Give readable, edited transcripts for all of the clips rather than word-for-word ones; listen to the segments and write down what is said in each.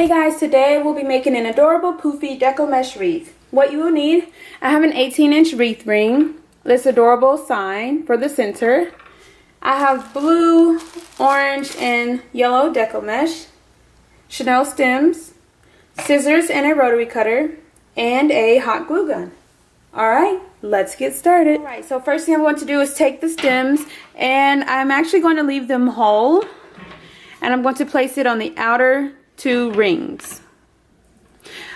Hey guys, today we'll be making an adorable poofy deco mesh wreath. What you will need, I have an 18-inch wreath ring, this adorable sign for the center. I have blue, orange, and yellow deco mesh, Chanel stems, scissors and a rotary cutter, and a hot glue gun. Alright, let's get started. Alright, so first thing I'm going to do is take the stems, and I'm actually going to leave them whole, and I'm going to place it on the outer two rings.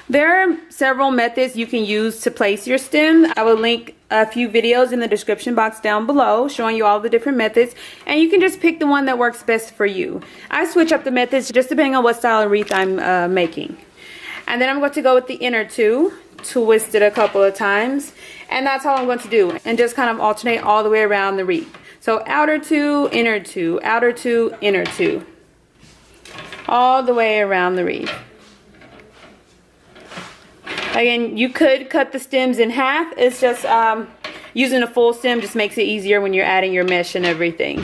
There are several methods you can use to place your stem. I will link a few videos in the description box down below showing you all the different methods, and you can just pick the one that works best for you. I switch up the methods just depending on what style of wreath I'm making. And then I'm going to go with the inner two, twist it a couple of times, and that's all I'm going to do, and just kind of alternate all the way around the wreath. So outer two, inner two, outer two, inner two, all the way around the wreath. Again, you could cut the stems in half. It's just using a full stem just makes it easier when you're adding your mesh and everything.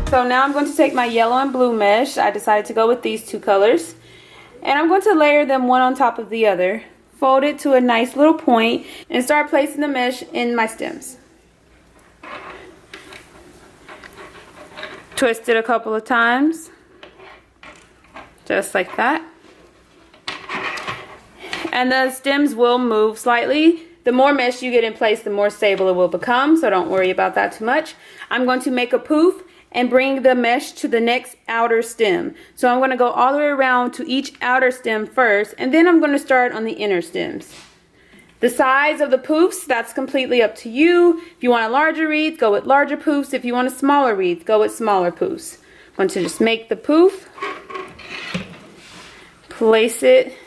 So now I'm going to take my yellow and blue mesh. I decided to go with these two colors. And I'm going to layer them one on top of the other. Fold it to a nice little point and start placing the mesh in my stems. Twist it a couple of times. Just like that. And the stems will move slightly. The more mesh you get in place, the more stable it will become, so don't worry about that too much. I'm going to make a poof and bring the mesh to the next outer stem. So I'm going to go all the way around to each outer stem first, and then I'm going to start on the inner stems. The size of the poofs, that's completely up to you. If you want a larger wreath, go with larger poofs. If you want a smaller wreath, go with smaller poofs. I'm going to just make the poof, place it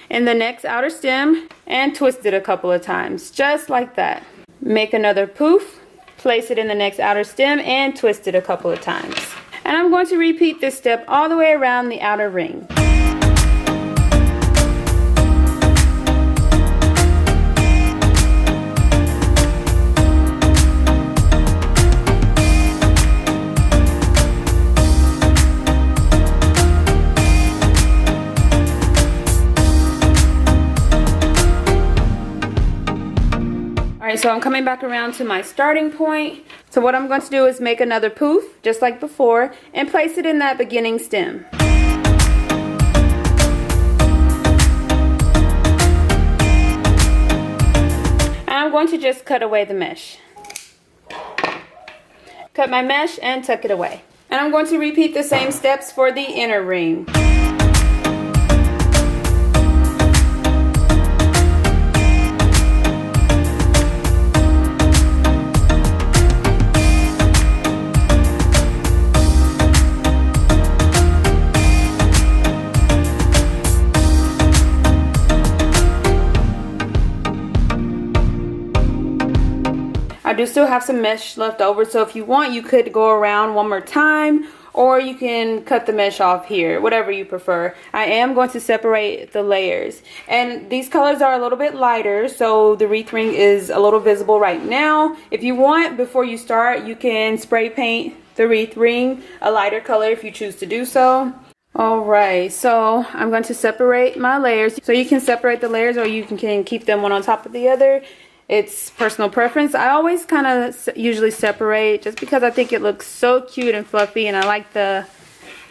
in the next outer stem, and twist it a couple of times, just like that. Make another poof, place it in the next outer stem, and twist it a couple of times. And I'm going to repeat this step all the way around the outer ring. Alright, so I'm coming back around to my starting point. So what I'm going to do is make another poof, just like before, and place it in that beginning stem. And I'm going to just cut away the mesh. Cut my mesh and tuck it away. And I'm going to repeat the same steps for the inner ring. I do still have some mesh left over, so if you want, you could go around one more time, or you can cut the mesh off here, whatever you prefer. I am going to separate the layers, and these colors are a little bit lighter, so the wreath ring is a little visible right now. If you want, before you start, you can spray paint the wreath ring a lighter color if you choose to do so. Alright, so I'm going to separate my layers. So you can separate the layers, or you can keep them one on top of the other. It's personal preference. I always kind of usually separate just because I think it looks so cute and fluffy, and I like the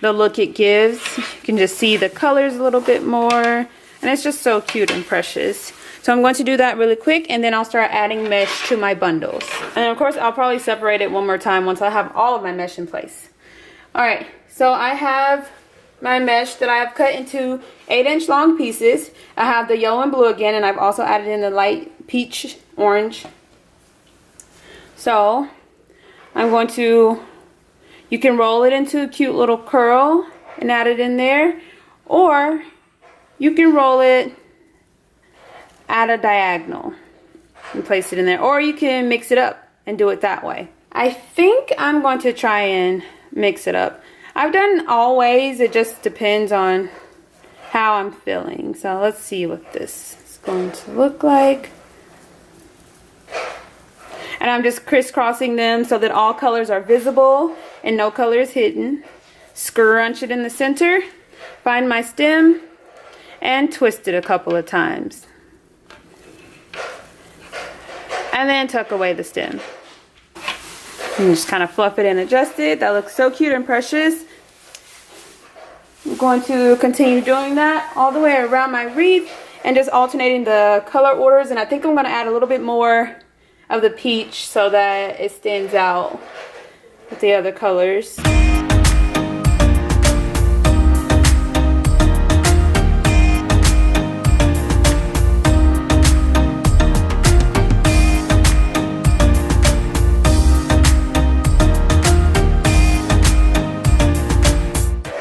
look it gives. You can just see the colors a little bit more, and it's just so cute and precious. So I'm going to do that really quick, and then I'll start adding mesh to my bundles. And of course, I'll probably separate it one more time once I have all of my mesh in place. Alright, so I have my mesh that I have cut into 8-inch long pieces. I have the yellow and blue again, and I've also added in the light peach orange. So I'm going to, you can roll it into a cute little curl and add it in there, or you can roll it at a diagonal and place it in there, or you can mix it up and do it that way. I think I'm going to try and mix it up. I've done all ways. It just depends on how I'm feeling. So let's see what this is going to look like. And I'm just crisscrossing them so that all colors are visible and no color is hidden. Scrunch it in the center, find my stem, and twist it a couple of times. And then tuck away the stem. And just kind of fluff it and adjust it. That looks so cute and precious. I'm going to continue doing that all the way around my wreath and just alternating the color orders. And I think I'm going to add a little bit more of the peach so that it stands out with the other colors.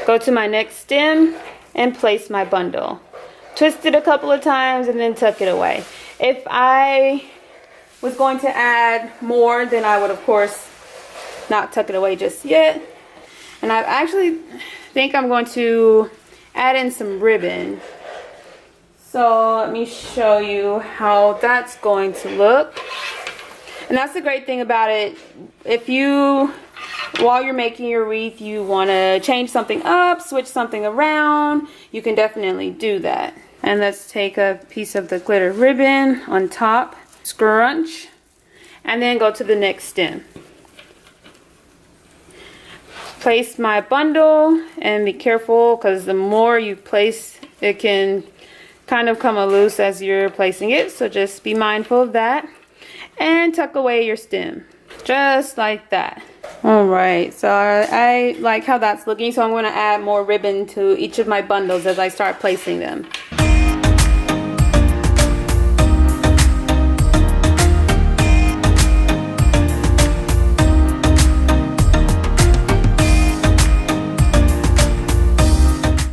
Go to my next stem and place my bundle. Twist it a couple of times and then tuck it away. If I was going to add more, then I would of course not tuck it away just yet. And I actually think I'm going to add in some ribbon. So let me show you how that's going to look. And that's the great thing about it. If you, while you're making your wreath, you want to change something up, switch something around, you can definitely do that. And let's take a piece of the glitter ribbon on top, scrunch, and then go to the next stem. Place my bundle and be careful because the more you place, it can kind of come loose as you're placing it. So just be mindful of that. And tuck away your stem, just like that. Alright, so I like how that's looking, so I'm going to add more ribbon to each of my bundles as I start placing them.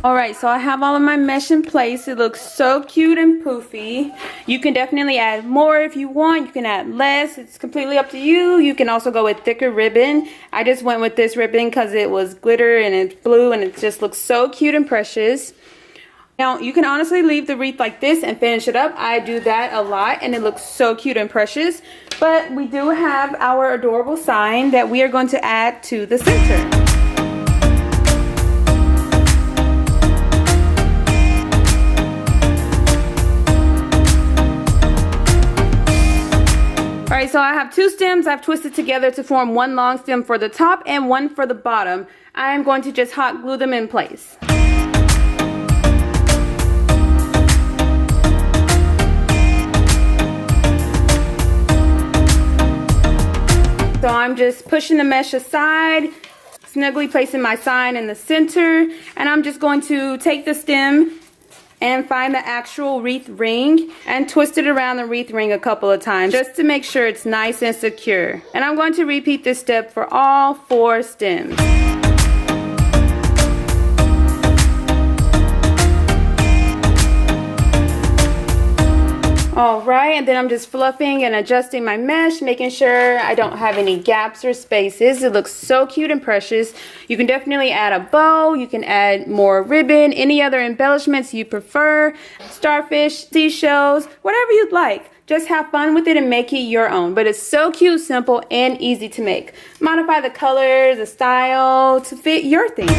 Alright, so I have all of my mesh in place. It looks so cute and poofy. You can definitely add more if you want. You can add less. It's completely up to you. You can also go with thicker ribbon. I just went with this ribbon because it was glitter and it's blue and it just looks so cute and precious. Now, you can honestly leave the wreath like this and finish it up. I do that a lot and it looks so cute and precious. But we do have our adorable sign that we are going to add to the center. Alright, so I have two stems I've twisted together to form one long stem for the top and one for the bottom. I'm going to just hot glue them in place. So I'm just pushing the mesh aside, snugly placing my sign in the center, and I'm just going to take the stem and find the actual wreath ring and twist it around the wreath ring a couple of times just to make sure it's nice and secure. And I'm going to repeat this step for all 4 stems. Alright, and then I'm just fluffing and adjusting my mesh, making sure I don't have any gaps or spaces. It looks so cute and precious. You can definitely add a bow, you can add more ribbon, any other embellishments you prefer, starfish, seashells, whatever you'd like. Just have fun with it and make it your own. But it's so cute, simple, and easy to make. Modify the colors, the style to fit your theme.